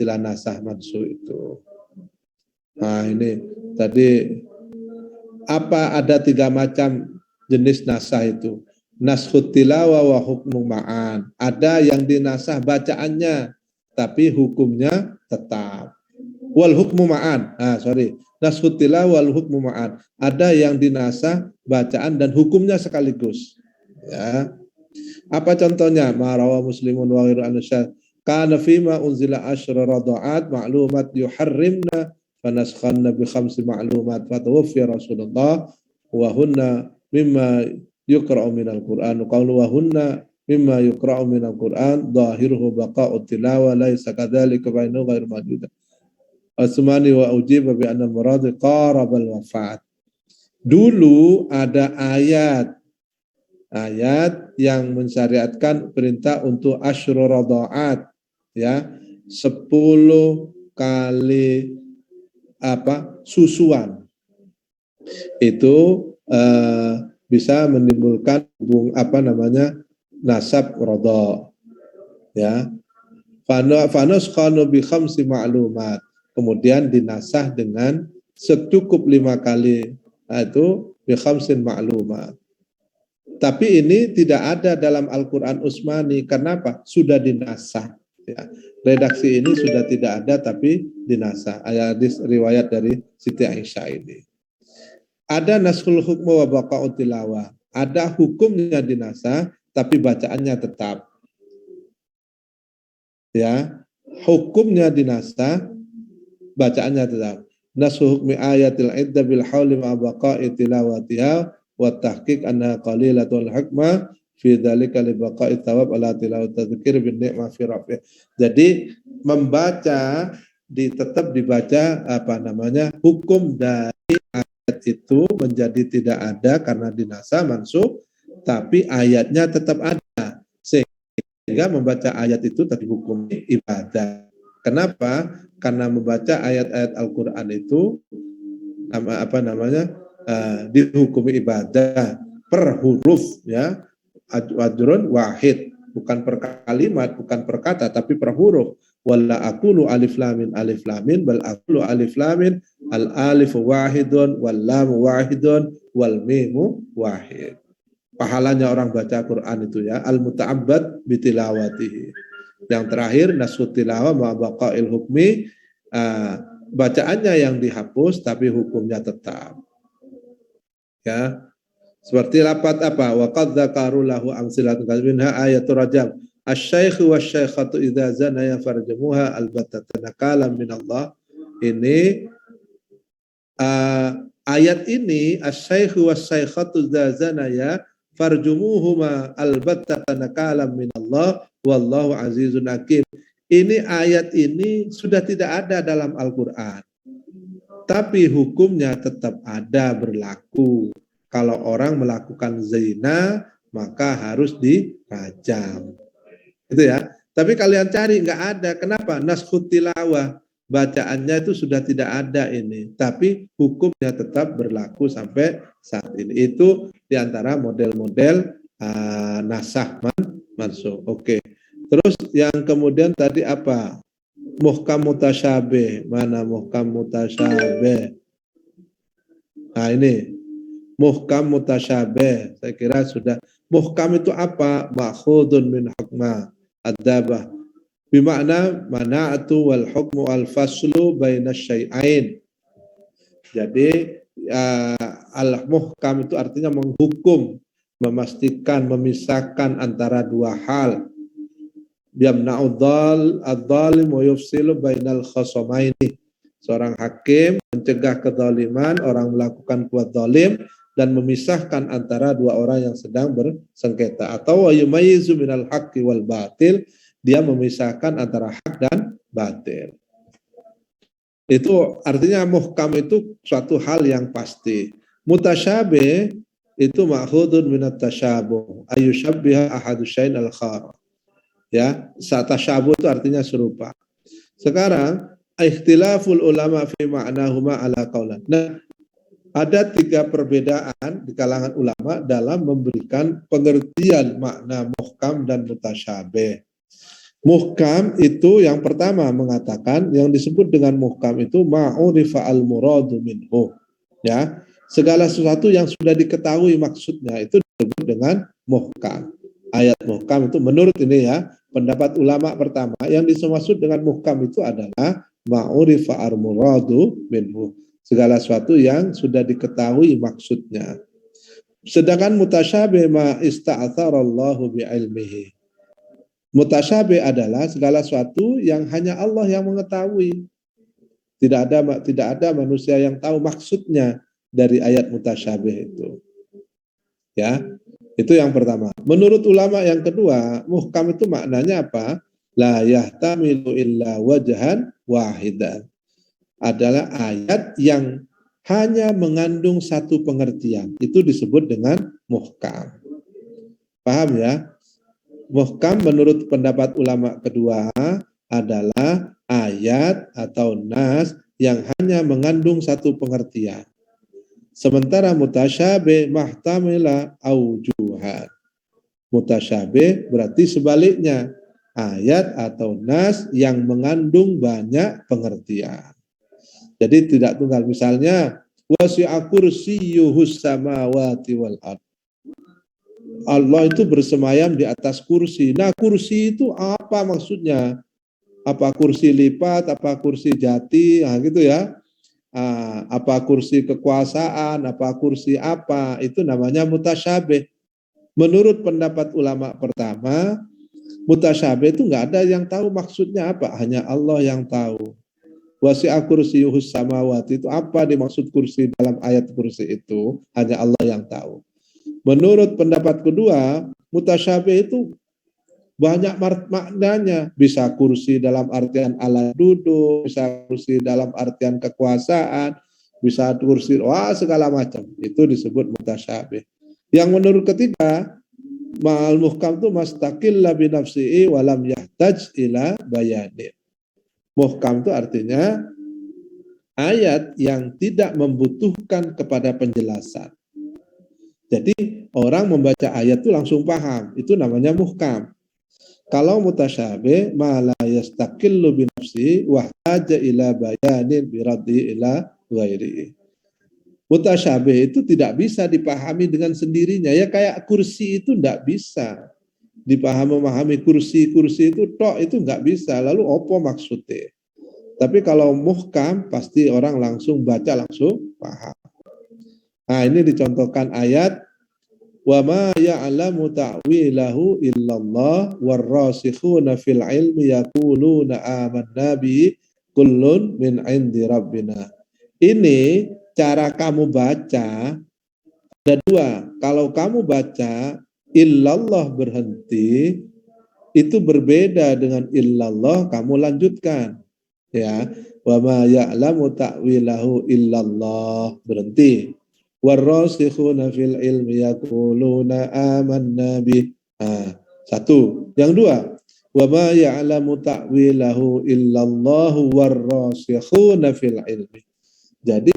istilah nasah mansukh itu. Nah ini tadi ada 3 macam jenis nasah itu. Naskhut tilawah wa hukmu ma'an. Ada yang dinasah bacaannya tapi hukumnya tetap. Wal hukmu ma'an. Naskhut tilawah wal hukmu ma'an. Ada yang dinasah bacaan dan hukumnya sekaligus. Ya. Apa contohnya? Marawa muslimun wa ghairu ansyad. Kana fima unzila asyra rada'at ma'lumat yuharrimna fanaskhanna bi khamsi ma'lumat fatawaffi Rasulullah wa hunna mimma yuqra'u minal Qur'an qawlu wa hunna mimma yuqra'u minal Qur'an dhahiruhu baqa'u tilawah laisa kadzalika bainahu ghairu mawjud. Asmani wa ujiba bi anna al-murad qarabal wafat. Dulu ada ayat yang mensyariatkan perintah untuk asyru rada'at, ya, 10 kali susuan. Itu bisa menimbulkan nasab radha, ya. Fanuskhanu bi khamsi ma'lumat, kemudian dinasah dengan secukup 5 kali, itu bi khamsin ma'lumat. Tapi ini tidak ada dalam Al-Quran Utsmani. Kenapa? Sudah dinasah. Ya. Redaksi ini sudah tidak ada tapi dinasah. Hadis riwayat dari Siti Aisyah ini. Ada naskhul hukmu wa baqa'ut tilawah. Ada hukumnya dinasah tapi bacaannya tetap. Ya, hukumnya dinasah, bacaannya tetap. Naskhul hukmi ayatil iddah bil hauli ma baqa'i tilawatiha wa tahqiq anna qalilatul hikmah fi dzalika li baqa'i thawab ala tilawat tadzkir bin ni'mah fi rafi'. Jadi membaca tetap dibaca hukum dari ayat itu menjadi tidak ada karena dinasah mansukh, tapi ayatnya tetap ada sehingga membaca ayat itu tadi hukum ibadah. Kenapa? Karena membaca ayat-ayat Al-Qur'an itu dihukumi ibadah per huruf, ya, ajrun wahid, bukan per kalimat, bukan per kata, tapi per huruf. Wala aqulu alif lamin bal aqulu alif lamin al alif wahidun wal lam wahidun wal mimu wahid. Pahalanya orang baca Quran itu, ya, al muta'abbad bitilawatihi. Yang terakhir naskhut tilawah ma baqa'il hukmi, bacaannya yang dihapus tapi hukumnya tetap. Ya, seperti lapat wa qad dzakaru lahu amsilatun minha ayatul rajam asy-syaikh wasy-syaikhatu idza zanaya farjumuha albatta nakalam minallah. Ini ayat ini asy-syaikh wasy-syaikhatu idza zanaya farjumuhuma albatta nakalam minallah wallahu azizun hakim. Ini ayat ini sudah tidak ada dalam Al-Qur'an. Tapi hukumnya tetap ada, berlaku. Kalau orang melakukan zina, maka harus dirajam. Itu, ya. Tapi kalian cari, nggak ada. Kenapa? Naskhut tilawah. Bacaannya itu sudah tidak ada ini. Tapi hukumnya tetap berlaku sampai saat ini. Itu diantara model-model nasakh mansukh. Oke. Terus yang kemudian tadi apa? Muhkam mutasyabih. Mana muhkam mutasyabih? Nah ini muhkam mutasyabih. Saya kira sudah. Muhkam itu apa? Ma'khudun min hukma ad-dabah. Bima'na mana'atu wal hukmu al-faslu baina syai'ain. Jadi al-muhkam itu artinya menghukum, memastikan, memisahkan antara dua hal. Yamna'u ad-dhalim wa yufsilu bainal khasamaini. Seorang hakim mencegah kezaliman, orang melakukan buat zalim dan memisahkan antara dua orang yang sedang bersengketa. Atau wa yumayyizu minal haqqi wal batil, dia memisahkan antara hak dan batil. Itu artinya muhkam itu suatu hal yang pasti. Mutasyabih itu ma'khudun minat tasyabuh, ayyushabbiha ahadu syai'in al-khar. Ya, tasyabuh itu artinya serupa. Sekarang ikhtilaful ulama fi ma'nahuma ala qaulan. Nah, ada 3 perbedaan di kalangan ulama dalam memberikan pengertian makna muhkam dan mutasyabih. Muhkam itu yang pertama mengatakan, yang disebut dengan muhkam itu ma'urifa al-muradu minhu. Ya, segala sesuatu yang sudah diketahui maksudnya itu disebut dengan muhkam. Ayat muhkam itu menurut ini ya, pendapat ulama pertama, yang dimaksud dengan muhkam itu adalah ma'urifa al-muradu minhu. Segala sesuatu yang sudah diketahui maksudnya. Sedangkan mutasyabih ma ista'atharallahu bi'ilmihi. Mutasyabih adalah segala sesuatu yang hanya Allah yang mengetahui. Tidak ada manusia yang tahu maksudnya dari ayat mutasyabih itu. Ya, itu yang pertama. Menurut ulama yang kedua, muhkam itu maknanya apa? La yahtamilu illa wajhan wahidan. Adalah ayat yang hanya mengandung satu pengertian. Itu disebut dengan muhkam. Paham ya? Muhkam menurut pendapat ulama kedua adalah ayat atau nas yang hanya mengandung satu pengertian. Sementara mutasyabih mahtamila aujuhan. Mutasyabih berarti sebaliknya, ayat atau nas yang mengandung banyak pengertian. Jadi tidak tunggal. Misalnya wasi'a kursiyyuhus samawati wal ardh. Allah itu bersemayam di atas kursi. Nah, kursi itu apa maksudnya? Apa kursi lipat, apa kursi jati, nah gitu ya. Apa kursi kekuasaan, apa kursi apa, itu namanya mutasyabih. Menurut pendapat ulama pertama, mutasyabih itu nggak ada yang tahu maksudnya apa, hanya Allah yang tahu. Wasi'a kursiyyuhus samawati, itu apa dimaksud kursi dalam ayat kursi itu, hanya Allah yang tahu. Menurut pendapat kedua, mutasyabih itu banyak maknanya. Bisa kursi dalam artian Allah duduk, bisa kursi dalam artian kekuasaan, bisa kursi, segala macam. Itu disebut mutasyabih. Yang menurut ketiga, ma'al muhkam itu mastaqilla binafsi'i walam yahtaj ila bayanin. Muhkam itu artinya ayat yang tidak membutuhkan kepada penjelasan. Jadi orang membaca ayat itu langsung paham, itu namanya muhkam. Kalau mutasyabih ma la yastaqillu bi nafsi wa haja ila bayanin bi raddi ila ghairihi. Mutasyabih itu tidak bisa dipahami dengan sendirinya, ya kayak kursi itu tidak bisa memahami kursi itu tok, itu nggak bisa. Lalu apa maksudnya? Tapi kalau muhkam pasti orang langsung baca langsung paham. Nah, ini dicontohkan ayat wa ma ya'lamu ta'wilahu illallah warrasikhuna fil ilmi yaquluna amanna bi kullun min 'indi rabbina. Ini cara kamu baca ada dua. Kalau kamu baca illallah berhenti, itu berbeda dengan illallah kamu lanjutkan. Ya, wa ma ya'lamu ta'wilahu illallah berhenti. Warrasikhuna fil ilmi yaquluna amanna bih. Satu. Yang dua, wa ma ya'lamu ta'wilahu illallahu warrasikhuna fil ilmi. Jadi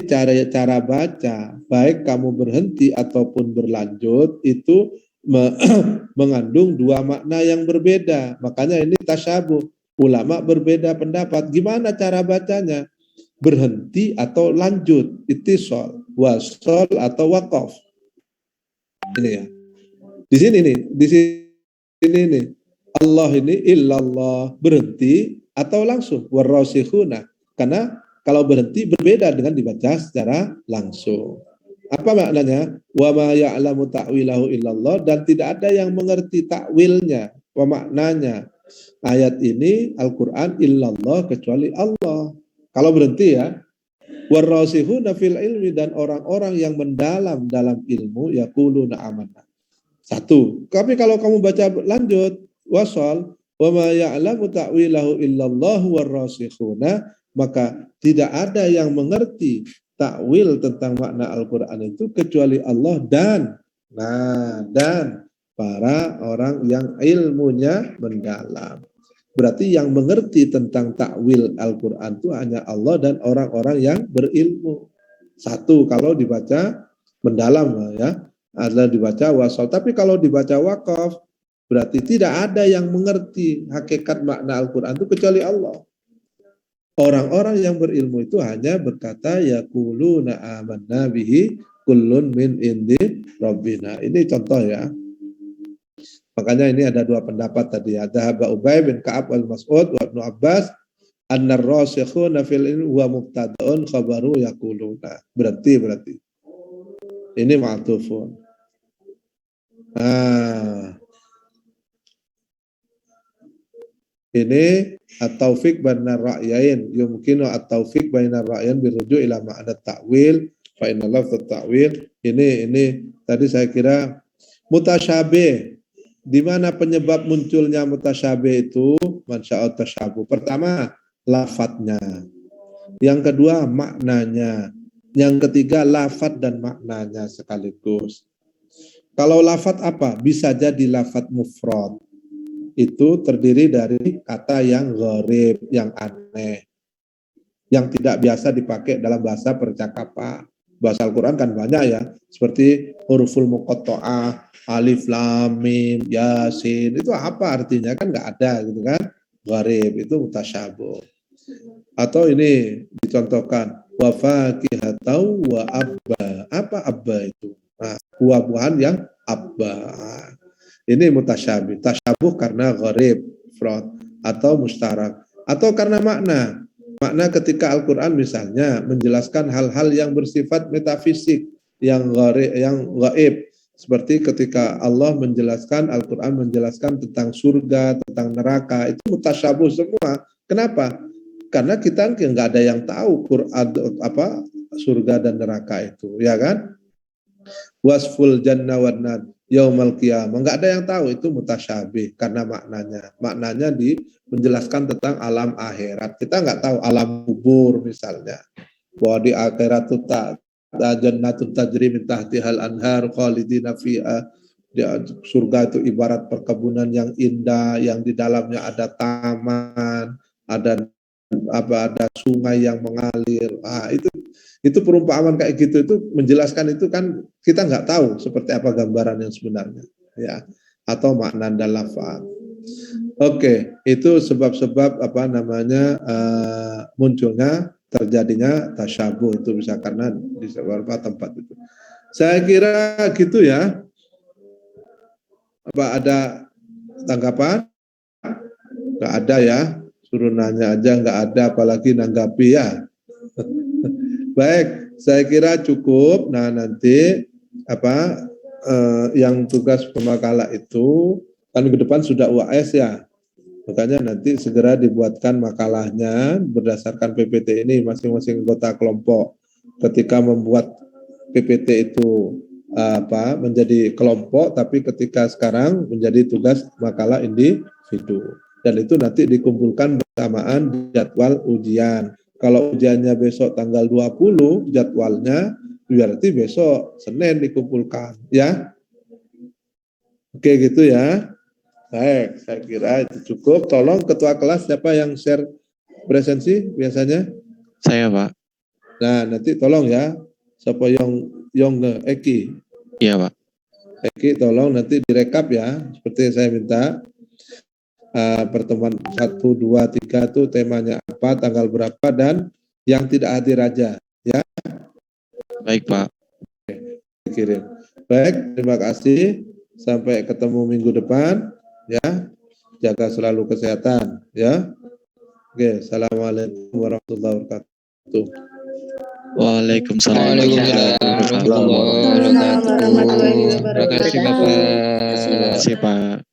cara baca, baik kamu berhenti ataupun berlanjut, itu mengandung dua makna yang berbeda. Makanya ini tasyabuh. Ulama berbeda pendapat. Gimana cara bacanya? Berhenti atau lanjut, ittisal, wasal atau waqaf. Ini ya. Di sini nih. Allah ini illallah, berhenti atau langsung warrasikhuna. Karena kalau berhenti berbeda dengan dibaca secara langsung. Apa maknanya? Wa ma ya'lamu ta'wilahu illallah, dan tidak ada yang mengerti takwilnya, maknanya. Ayat ini Al-Qur'an illallah kecuali Allah. Kalau berhenti ya, warrasikhuna fil ilmi, dan orang-orang yang mendalam dalam ilmu yaquluna amanna. Satu. Tapi kalau kamu baca lanjut wasal wa ma ya'lamu ta'wilahu illallahu warrasikhuna, maka tidak ada yang mengerti takwil tentang makna Al-Qur'an itu kecuali Allah dan para orang yang ilmunya mendalam. Berarti yang mengerti tentang takwil Al-Quran itu hanya Allah dan orang-orang yang berilmu. Satu, kalau dibaca mendalam ya, adalah dibaca wasal. Tapi kalau dibaca wakaf, Berarti tidak ada yang mengerti hakikat makna Al-Quran itu kecuali Allah. Orang-orang yang berilmu itu hanya berkata yaquluna amanna bihi kullun min indi rabbina. Ini contoh ya. Makanya ini ada dua pendapat tadi. Ada Aba Ubay bin Ka'ab al-Mas'ud wa Ibnu Abbas annar rasikhuna fil ilmi wa mubtada'un khabaru yaquluna. Berarti ini ma'tufun. Ini at-taufiq bainar ra'yain, yumkinu at-taufiq bainar ra'yain biruju' ila ma'na ta'wil fa inna lafz ta'wil. Ini tadi saya kira mutasyabih. Di mana penyebab munculnya mutasyabih itu? Mansya'ut tasyabuh. Pertama, lafadznya. Yang kedua, maknanya. Yang ketiga, lafadz dan maknanya sekaligus. Kalau lafadz apa? Bisa jadi lafadz mufrad. Itu terdiri dari kata yang gharib, yang aneh, yang tidak biasa dipakai dalam bahasa percakapan. Bahasa Al-Quran kan banyak ya, seperti huruful muqatta'ah, alif, lam, mim, yasin. Itu apa artinya? Kan nggak ada gitu kan. Gharib, itu mutasyabuh. Atau ini dicontohkan, wa fakihatau wa abba. Apa abba itu? Nah, buah-buahan yang abba. Ini mutasyabih. Tasyabuh karena gharib, fraud, atau mustarak. Atau karena makna. Makna ketika Al-Quran misalnya menjelaskan hal-hal yang bersifat metafisik, yang gaib. Seperti ketika Allah menjelaskan, Al-Quran menjelaskan tentang surga, tentang neraka. Itu mutasyabuh semua. Kenapa? Karena kita nggak ada yang tahu Quran surga dan neraka itu, ya kan? Wasful jannah wan nar yaumal qiyamah, enggak ada yang tahu, itu mutasyabih karena maknanya menjelaskan tentang alam akhirat. Kita enggak tahu alam kubur misalnya, bahwa di akhirat itu jannatun tajri min tahtihal anhar khalidina fiha. Surga itu ibarat perkebunan yang indah, yang di dalamnya ada taman, ada sungai yang mengalir. Itu perumpamaan kayak gitu, itu menjelaskan itu kan kita nggak tahu seperti apa gambaran yang sebenarnya, ya, atau makna dan lafaz. Oke, itu sebab-sebab munculnya terjadinya tasyabuh itu bisa karena di beberapa tempat itu. Saya kira gitu ya. Apa ada tanggapan? Nggak ada ya. Suruh nanya aja nggak ada, apalagi nanggapi ya. Baik, saya kira cukup. Nah, nanti yang tugas pemakalah itu kan ke depan sudah UAS ya. Makanya nanti segera dibuatkan makalahnya berdasarkan PPT ini, masing-masing anggota kelompok. Ketika membuat PPT itu menjadi kelompok, tapi ketika sekarang menjadi tugas makalah individu. Dan itu nanti dikumpulkan bersamaan jadwal ujian. Kalau ujiannya besok tanggal 20, jadwalnya berarti besok Senin dikumpulkan, ya. Oke gitu ya. Baik, saya kira itu cukup. Tolong ketua kelas siapa yang share presensi biasanya? Saya, Pak. Nah, nanti tolong ya. Siapa yang Eki? Iya, Pak. Eki tolong nanti direkap ya, seperti saya minta. Pertemuan 1, 2, 3 itu temanya apa, tanggal berapa, dan yang tidak hadir aja, ya. Baik, Pak. Kirim. Baik, terima kasih. Sampai ketemu minggu depan, ya. Jaga selalu kesehatan, ya. Oke, assalamualaikum warahmatullahi wabarakatuh. Waalaikumsalam warahmatullahi wabarakatuh. Terima kasih, Bapak. Terima kasih, Pak.